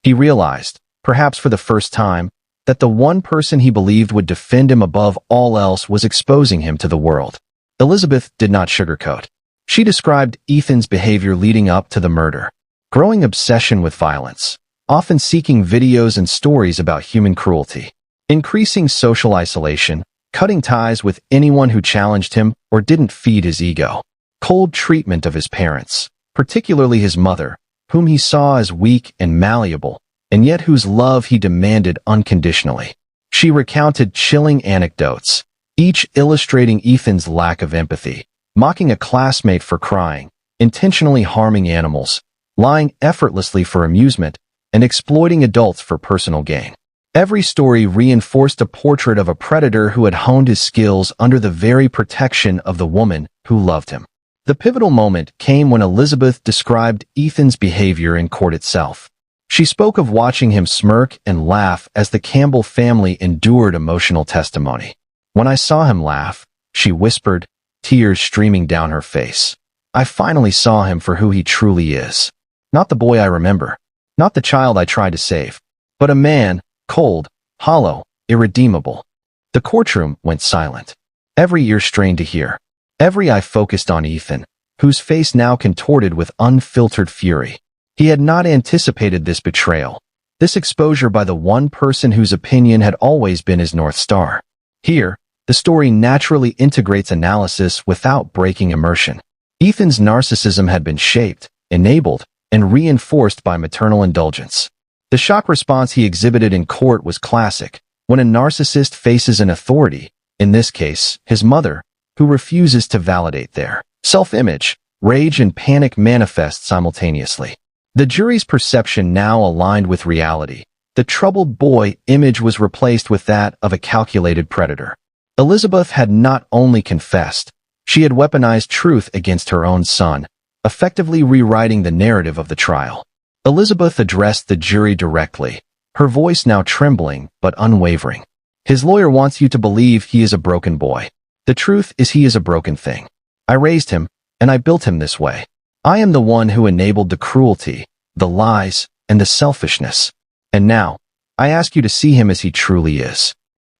He realized, perhaps for the first time, that the one person he believed would defend him above all else was exposing him to the world. Elizabeth did not sugarcoat. She described Ethan's behavior leading up to the murder. Growing obsession with violence, often seeking videos and stories about human cruelty. Increasing social isolation, cutting ties with anyone who challenged him or didn't feed his ego. Cold treatment of his parents, particularly his mother, whom he saw as weak and malleable, and yet whose love he demanded unconditionally. She recounted chilling anecdotes, each illustrating Ethan's lack of empathy, mocking a classmate for crying, intentionally harming animals, lying effortlessly for amusement, and exploiting adults for personal gain. Every story reinforced a portrait of a predator who had honed his skills under the very protection of the woman who loved him. The pivotal moment came when Elizabeth described Ethan's behavior in court itself. She spoke of watching him smirk and laugh as the Campbell family endured emotional testimony. "When I saw him laugh," she whispered, tears streaming down her face, "I finally saw him for who he truly is. Not the boy I remember, not the child I tried to save, but a man, cold, hollow, irredeemable." The courtroom went silent. Every ear strained to hear. Every eye focused on Ethan, whose face now contorted with unfiltered fury. He had not anticipated this betrayal, this exposure by the one person whose opinion had always been his North Star. Here, the story naturally integrates analysis without breaking immersion. Ethan's narcissism had been shaped, enabled, and reinforced by maternal indulgence. The shock response he exhibited in court was classic. When a narcissist faces an authority, in this case, his mother, who refuses to validate their self-image, rage and panic manifest simultaneously. The jury's perception now aligned with reality. The troubled boy image was replaced with that of a calculated predator. Elizabeth had not only confessed, she had weaponized truth against her own son, effectively rewriting the narrative of the trial. Elizabeth addressed the jury directly, her voice now trembling but unwavering. "His lawyer wants you to believe he is a broken boy. The truth is he is a broken thing. I raised him, and I built him this way. I am the one who enabled the cruelty, the lies, and the selfishness. And now, I ask you to see him as he truly is."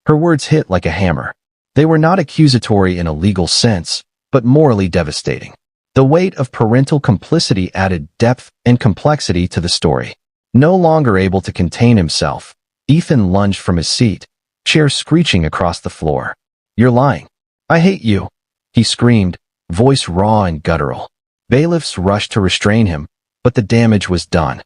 Her words hit like a hammer. They were not accusatory in a legal sense, but morally devastating. The weight of parental complicity added depth and complexity to the story. No longer able to contain himself, Ethan lunged from his seat, chair screeching across the floor. "You're lying. I hate you," he screamed, voice raw and guttural. Bailiffs rushed to restrain him, but the damage was done.